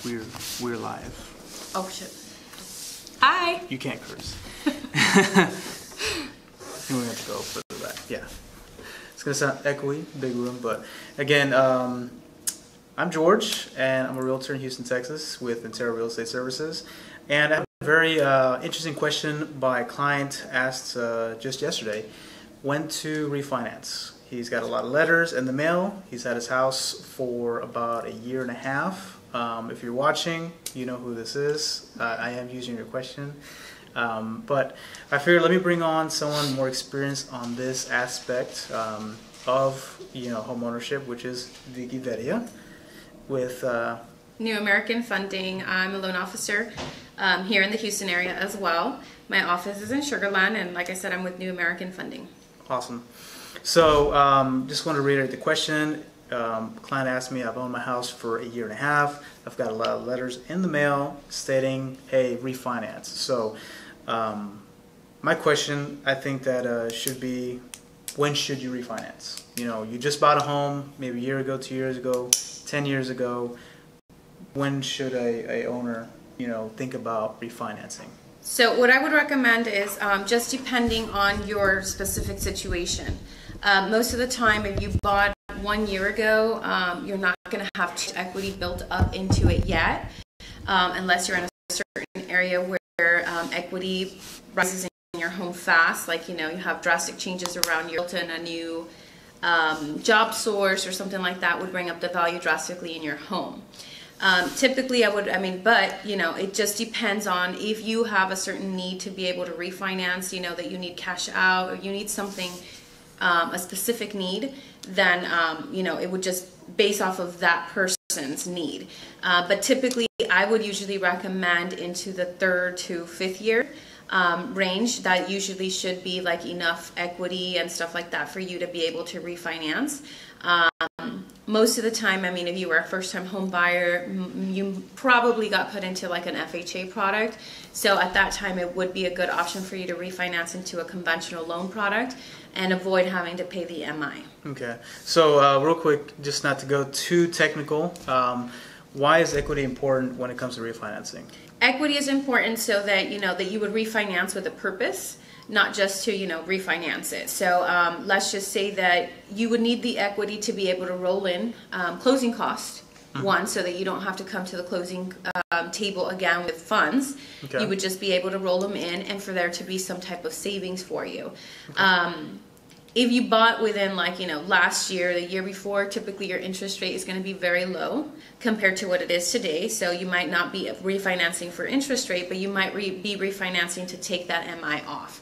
we're live. Oh shit. Hi. You can't curse. We have to go further back. Yeah. It's gonna sound echoey, big room, but again, I'm George, and I'm a realtor in Houston, Texas, with Intera Real Estate Services. And I have a very interesting question by a client asked just yesterday: when to refinance. He's got a lot of letters in the mail. He's had his house for about a year and a half. If you're watching, you know who this is. I am using your question. But I figured let me bring on someone more experienced on this aspect of home ownership, which is Galleria with New American Funding. I'm a loan officer here in the Houston area as well. My office is in Sugar Land, and like I said, I'm with New American Funding. Awesome. So just want to reiterate the question. Client asked me, I've owned my house for a year and a half. I've got a lot of letters in the mail stating, hey, refinance. So my question, I think that should be, when should you refinance? You just bought a home maybe a year ago, 2 years ago, 10 years ago. When should a owner, think about refinancing? So what I would recommend is just depending on your specific situation. Most of the time, if you bought 1 year ago, you're not going to have equity built up into it yet, unless you're in a certain area where equity rises in your home fast, like you have drastic changes around your built in a new job source or something like that would bring up the value drastically in your home. Typically but it just depends on if you have a certain need to be able to refinance, that you need cash out or you need something, a specific need, then it would just base off of that person's need. But typically I would usually recommend into the 3rd to 5th year range. That usually should be like enough equity and stuff like that for you to be able to refinance. Most of the time, if you were a first-time home buyer, you probably got put into like an FHA product. So at that time, it would be a good option for you to refinance into a conventional loan product and avoid having to pay the MI. Okay. So real quick, just not to go too technical, why is equity important when it comes to refinancing? Equity is important so that that you would refinance with a purpose, not just to refinance it. So let's just say that you would need the equity to be able to roll in closing costs. One, so that you don't have to come to the closing table again with funds. Okay. You would just be able to roll them in, and for there to be some type of savings for you. Okay. If you bought within last year, the year before, typically your interest rate is going to be very low compared to what it is today. So you might not be refinancing for interest rate, but you might be refinancing to take that MI off.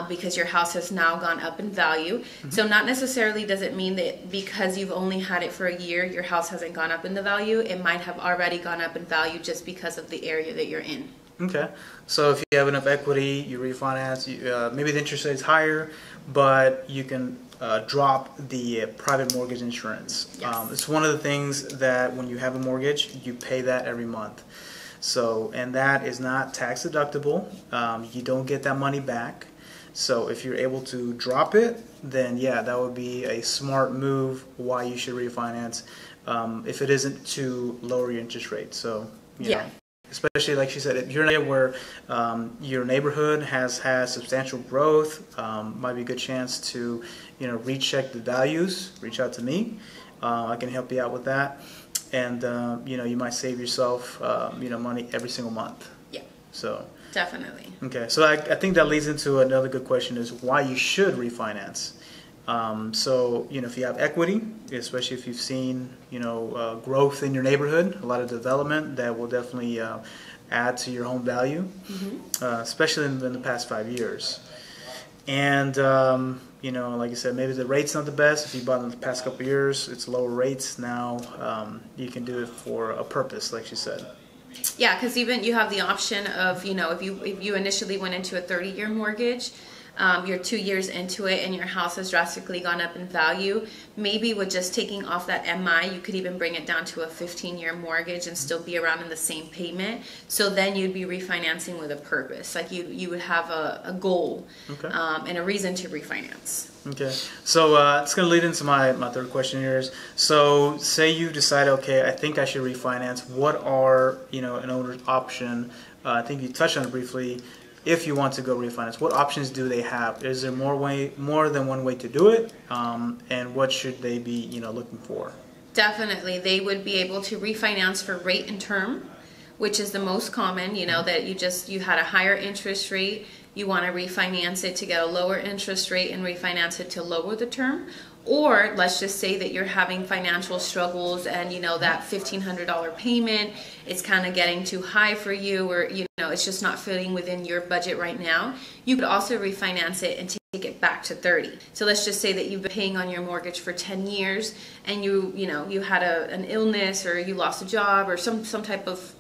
Because your house has now gone up in value. So not necessarily does it mean that because you've only had it for a year, your house hasn't gone up in the value. It might have already gone up in value just because of the area that you're in. Okay. So if you have enough equity, you refinance, maybe the interest rate is higher, but you can drop the private mortgage insurance. Yes. It's one of the things that when you have a mortgage, you pay that every month. So, and that is not tax deductible. You don't get that money back. So if you're able to drop it, then yeah, that would be a smart move why you should refinance, if it isn't to lower your interest rate. So, you know, especially like she said, if you're in an area where your neighborhood has substantial growth, might be a good chance to, recheck the values, reach out to me. I can help you out with that. And, you might save yourself, money every single month. Yeah. So. Definitely. Okay, so I think that leads into another good question is why you should refinance. So, if you have equity, especially if you've seen, growth in your neighborhood, a lot of development, that will definitely add to your home value, especially in the past 5 years. And, like I said, maybe the rate's not the best. If you bought in the past couple of years, it's lower rates. Now you can do it for a purpose, like she said. Yeah, because even you have the option of, if you initially went into a 30-year mortgage, you're 2 years into it and your house has drastically gone up in value, maybe with just taking off that MI, you could even bring it down to a 15-year mortgage and still be around in the same payment. So then you'd be refinancing with a purpose. Like you would have a goal, Okay. And a reason to refinance. Okay, so it's going to lead into my third question here is, so say you decide, okay, I think I should refinance. What are, an owner's option? I think you touched on it briefly. If you want to go refinance, what options do they have? Is there more than one way to do it? And what should they be, looking for? Definitely, they would be able to refinance for rate and term, which is the most common, that you had a higher interest rate, you want to refinance it to get a lower interest rate and refinance it to lower the term. Or let's just say that you're having financial struggles and that $1,500 payment, it's kind of getting too high for you, or it's just not fitting within your budget right now. You could also refinance it and take it back to 30. So let's just say that you've been paying on your mortgage for 10 years and you had an illness, or you lost a job, or some type of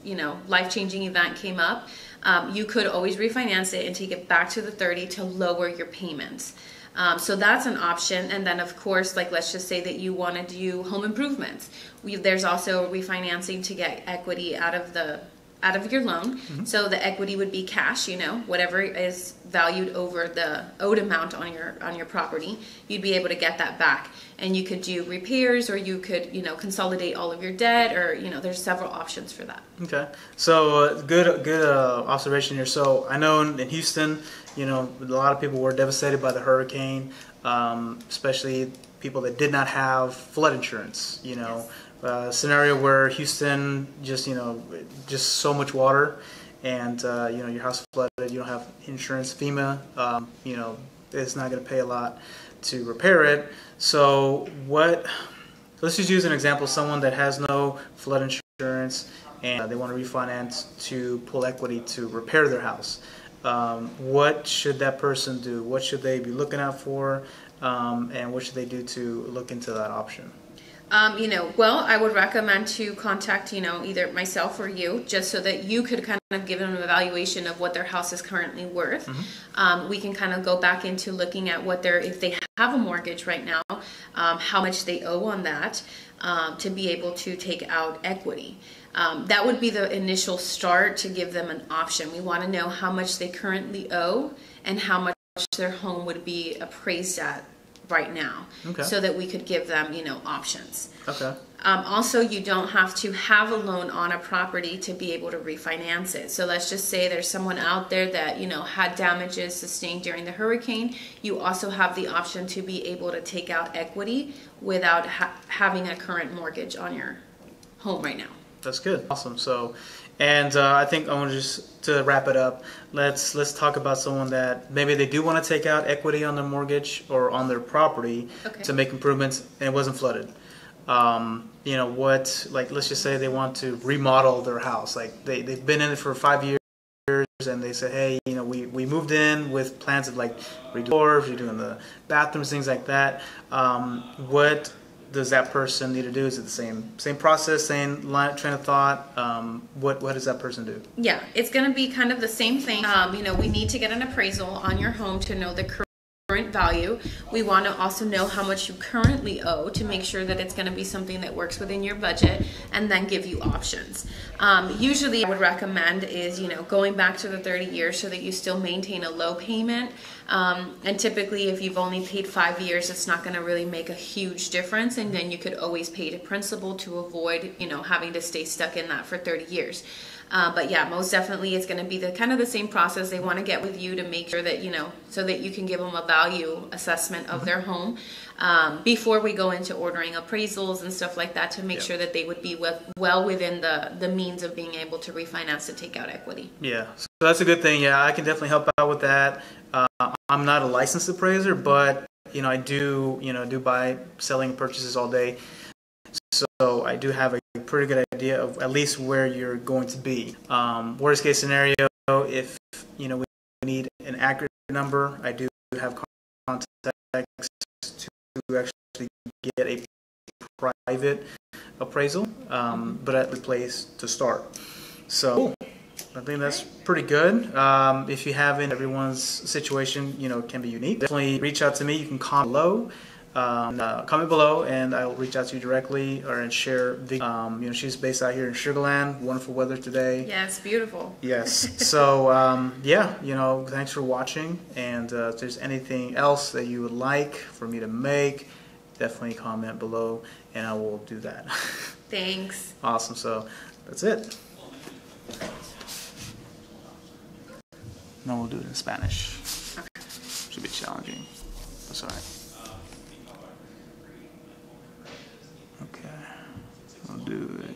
life-changing event came up. You could always refinance it and take it back to the 30 to lower your payments. So that's an option. And then of course, like let's just say that you want to do home improvements. There's also refinancing to get equity out of your loan. Mm-hmm. So the equity would be cash, whatever is valued over the owed amount on your property, you'd be able to get that back. And you could do repairs, or you could, consolidate all of your debt, or, there's several options for that. Okay. So good observation here. So I know in Houston, a lot of people were devastated by the hurricane, especially people that did not have flood insurance, Yes. Scenario where Houston just so much water, and your house flooded, you don't have insurance. FEMA, it's not going to pay a lot to repair it. So let's just use an example: someone that has no flood insurance and they want to refinance to pull equity to repair their house. What should that person do? What should they be looking out for, and what should they do to look into that option? Well, I would recommend to contact, either myself or you, just so that you could kind of give them an evaluation of what their house is currently worth. Mm-hmm. We can kind of go back into looking at if they have a mortgage right now, how much they owe on that, to be able to take out equity. That would be the initial start to give them an option. We want to know how much they currently owe and how much their home would be appraised at right now. Okay. So that we could give them, options. Okay. Also, you don't have to have a loan on a property to be able to refinance it. So let's just say there's someone out there that, had damages sustained during the hurricane. You also have the option to be able to take out equity without having a current mortgage on your home right now. That's good. Awesome. So, and I think I want to just to wrap it up. Let's talk about someone that maybe they do want to take out equity on their mortgage or on their property, okay, to make improvements, and it wasn't flooded. Let's just say they want to remodel their house. Like they've been in it for 5 years, and they say, hey, we moved in with plans of like redoing doors, redoing the bathrooms, things like that. What does that person need to do? Is it the same process, same train of thought? What does that person do? Yeah, it's going to be kind of the same thing. We need to get an appraisal on your home to know the current value. We want to also know how much you currently owe to make sure that it's going to be something that works within your budget, and then give you options. Usually I would recommend is, going back to the 30 years so that you still maintain a low payment. And typically if you've only paid 5 years, it's not going to really make a huge difference, and then you could always pay to principal to avoid, having to stay stuck in that for 30 years. But yeah, most definitely it's going to be the same process. They want to get with you to make sure that, so that you can give them a value assessment of their home, before we go into ordering appraisals and stuff like that, to make sure that they would be well within the means of being able to refinance to take out equity. Yeah, so that's a good thing. Yeah, I can definitely help out with that. I'm not a licensed appraiser, but I do buy, selling, purchases all day. So I do have a pretty good idea of at least where you're going to be. Worst case scenario, if we need an accurate number, I do have contacts to actually get a private appraisal, but at the place to start. So I think that's pretty good. If you haven't, everyone's situation, can be unique. Definitely reach out to me. You can comment below, and I'll reach out to you directly and share. She's based out here in Sugar Land. Wonderful weather today. Yeah, it's beautiful. Yes. So thanks for watching. And if there's anything else that you would like for me to make, definitely comment below, and I will do that. Thanks. Awesome. So that's it. No, we'll do it in Spanish. Okay. Should be challenging. That's all right. Okay. We'll do it.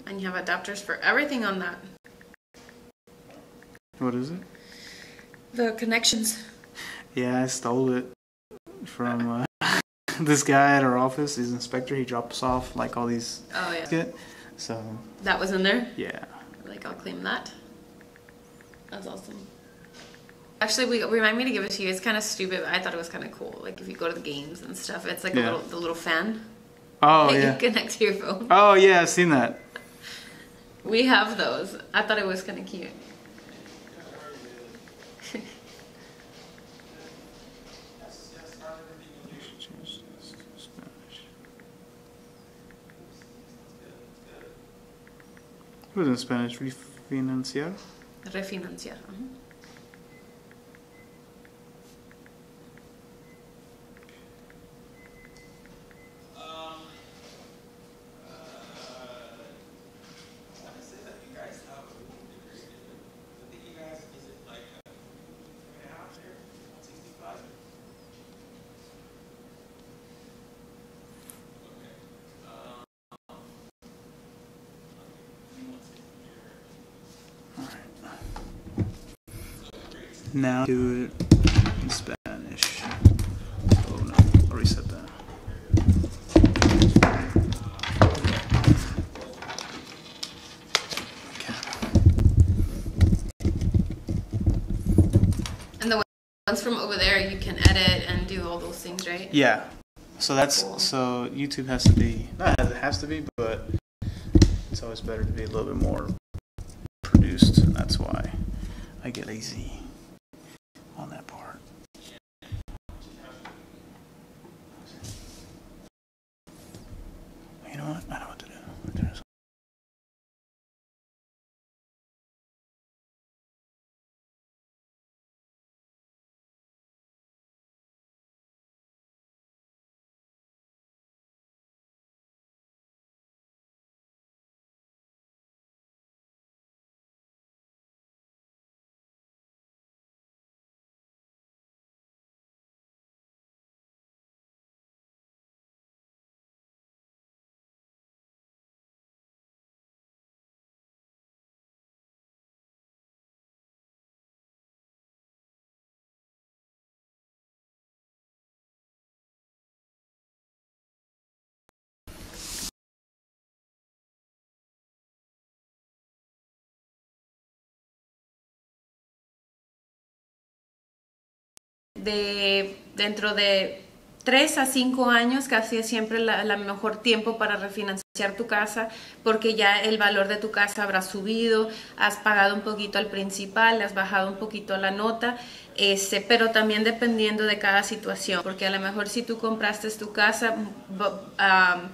And you have adapters for everything on that. What is it? The connections. Yeah, I stole it from this guy at our office. He's an inspector. He drops off like all these. Oh yeah. So. That was in there? Yeah. I'll claim that. That's awesome. Actually, remind me to give it to you. It's kind of stupid, but I thought it was kind of cool. Like if you go to the games and stuff, it's like the little fan. Oh that yeah. You connect to your phone. Oh yeah, I've seen that. We have those. I thought it was kind of cute. What is in Spanish? Refinanciar? Refinanciar. Now do it in Spanish. Oh no, I'll reset that. Okay. And the ones from over there, you can edit and do all those things, right? Yeah. So that's cool. So YouTube has to be, not it has to be, but it's always better to be a little bit more produced, and that's why I get lazy on that part. You know what? I know what to do. Dentro de 3 a 5 años, casi es siempre la mejor tiempo para refinanciar tu casa, porque ya el valor de tu casa habrá subido, has pagado un poquito al principal, le has bajado un poquito la nota, pero también dependiendo de cada situación, porque a lo mejor si tú compraste tu casa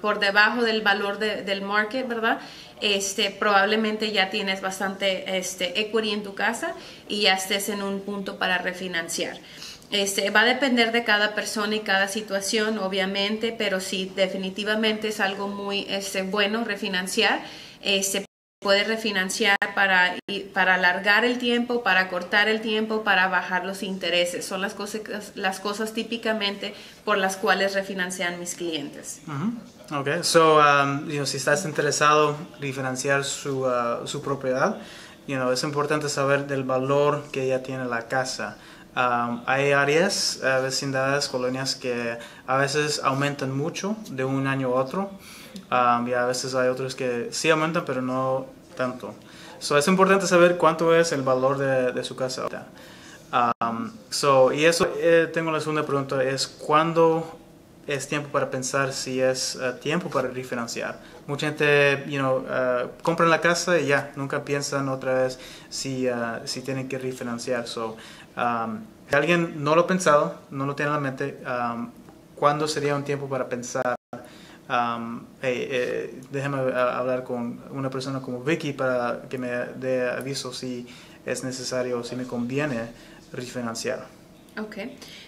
por debajo del valor del market, ¿verdad? Probablemente ya tienes bastante equity en tu casa y ya estés en un punto para refinanciar. Va a depender de cada persona y cada situación, obviamente, pero sí, definitivamente es algo muy bueno refinanciar. Puede refinanciar para alargar el tiempo, para cortar el tiempo, para bajar los intereses. Son las cosas típicamente por las cuales refinancian mis clientes. Okay, so si estás interesado en refinanciar su propiedad, es importante saber del valor que ya tiene la casa. Hay áreas, vecindades, colonias que a veces aumentan mucho de un año a otro, y a veces hay otros que sí aumentan pero no tanto. So, es importante saber cuánto es el valor de su casa ahorita. Y eso, tengo la segunda pregunta, es ¿cuándo es tiempo para pensar si es tiempo para refinanciar? Mucha gente, compran la casa y ya, nunca piensan otra vez si tienen que refinanciar. Si alguien no lo ha pensado, no lo tiene en la mente, ¿cuándo sería un tiempo para pensar? Déjame hablar con una persona como Vicky para que me dé aviso si es necesario o si me conviene refinanciar. Ok,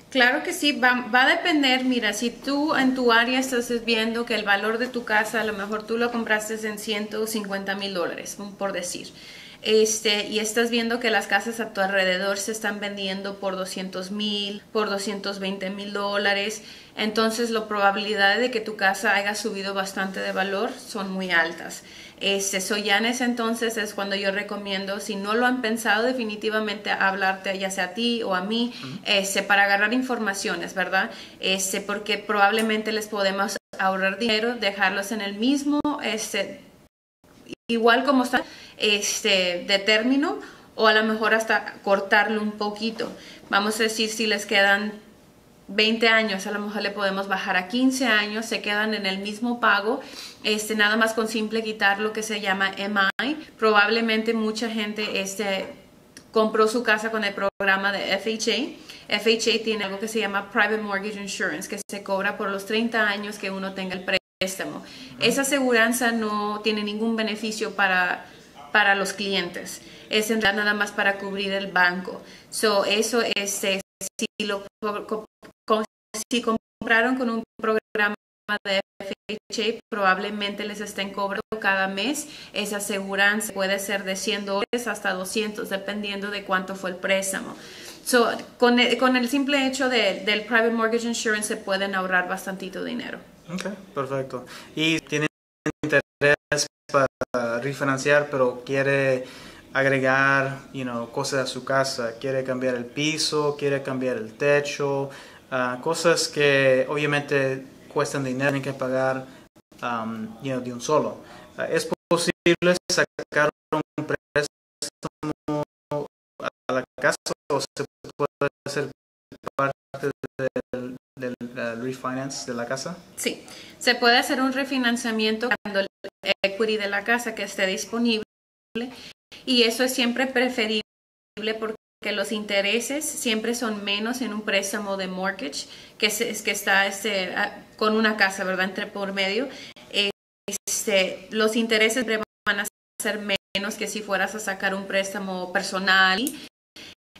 claro que sí, va a depender. Mira, si tú en tu área estás viendo que el valor de tu casa, a lo mejor tú lo compraste en $150,000, por decir, y estás viendo que las casas a tu alrededor se están vendiendo por 200,000, por $220,000, entonces la probabilidad de que tu casa haya subido bastante de valor son muy altas. Ya en ese entonces es cuando yo recomiendo, si no lo han pensado, definitivamente hablarte ya sea a ti o a mí, para agarrar informaciones, ¿verdad? Porque probablemente les podemos ahorrar dinero, dejarlos en el mismo, igual como está, de término, o a lo mejor hasta cortarlo un poquito. Vamos a decir, si les quedan 20 años, a lo mejor le podemos bajar a 15 años, se quedan en el mismo pago, nada más con simple quitar lo que se llama MI. Probablemente mucha gente compró su casa con el programa de FHA. FHA tiene algo que se llama Private Mortgage Insurance, que se cobra por los 30 años que uno tenga el préstamo. Esa aseguranza no tiene ningún beneficio para los clientes, es en realidad nada más para cubrir el banco. Eso si compraron con un programa de FHA, probablemente les estén cobrando cada mes. Esa aseguranza puede ser de $100 hasta 200, dependiendo de cuánto fue el préstamo. Con el simple hecho del Private Mortgage Insurance se pueden ahorrar bastantito dinero. Ok, perfecto. ¿Y tienen interés para refinanciar, pero quiere agregar cosas a su casa? ¿Quiere cambiar el piso? ¿Quiere cambiar el techo? Cosas que obviamente cuestan dinero, tienen que pagar de un solo. ¿Es posible sacar un préstamo a la casa o se puede hacer parte del refinance de la casa? Sí, se puede hacer un refinanciamiento cuando el equity de la casa que esté disponible, y eso es siempre preferible porque los intereses siempre son menos en un préstamo de mortgage que está con una casa, ¿verdad? Entre por medio. Los intereses van a ser menos que si fueras a sacar un préstamo personal,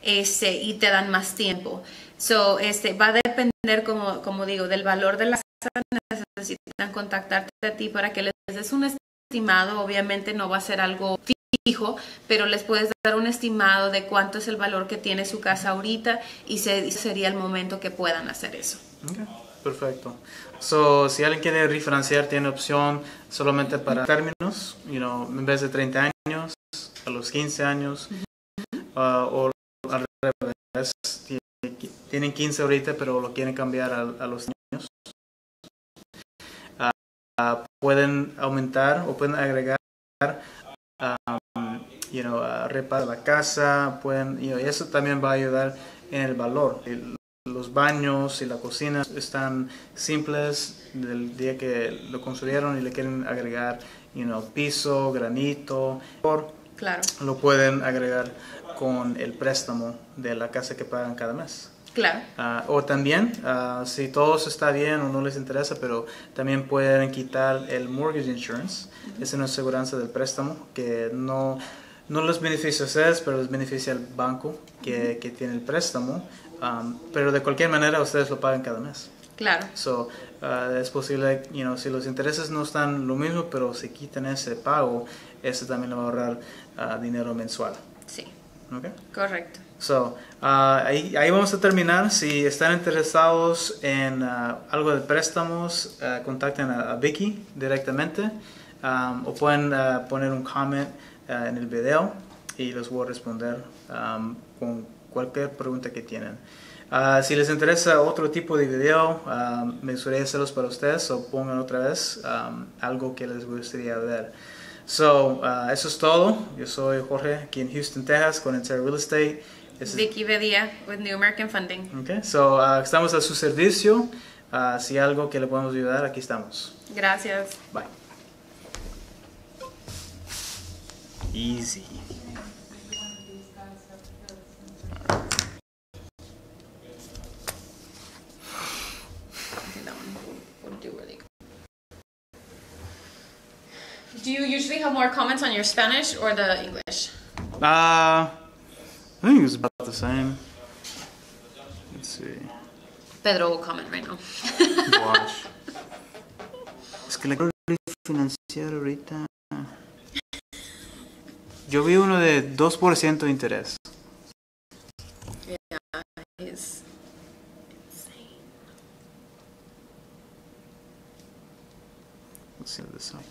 y te dan más tiempo. Va a depender, como digo, del valor de la casa. Necesitan contactarte a ti para que les des un estimado. Obviamente no va a ser algo fijo, pero les puedes dar un estimado de cuánto es el valor que tiene su casa ahorita, y sería el momento que puedan hacer eso. Okay, perfecto. Si alguien quiere refinanciar, tiene opción solamente para términos, en vez de 30 años, a los 15 años, o al revés, tienen 15 ahorita, pero lo quieren cambiar a los años. Pueden aumentar o pueden agregar reparar la casa, eso también va a ayudar en el valor. Los baños y la cocina están simples del día que lo construyeron y le quieren agregar piso, granito. Claro. Lo pueden agregar con el préstamo de la casa que pagan cada mes. Claro. O también, si todo está bien o no les interesa, pero también pueden quitar el mortgage insurance. Es una aseguranza del préstamo que no los beneficia a ustedes, pero les beneficia al banco que tiene el préstamo. Pero de cualquier manera ustedes lo pagan cada mes. Claro. Es posible, si los intereses no están lo mismo, pero si quitan ese pago, eso también le va a ahorrar dinero mensual. Sí. Okay. Correcto. Ahí vamos a terminar. Si están interesados en algo de préstamos, contacten a Vicky directamente, o pueden poner un comment en el video y les voy a responder con cualquier pregunta que tienen. Si les interesa otro tipo de video, me gustaría hacerlos para ustedes, o pongan otra vez algo que les gustaría ver. So, eso es todo. Yo soy Jorge, aquí en Houston, Texas, con Entera Real Estate. Vicky Bedia with New American Funding. Okay, so estamos a su servicio. Si algo que le podemos ayudar, aquí estamos. Gracias. Bye. Easy. Do you usually have more comments on your Spanish or the English? I think it's about the same. Let's see. Pedro will comment right now. Watch. Es que la quiero refinanciar ahorita. Yo vi uno de 2% de interés. Yeah, it's insane. Let's see this one.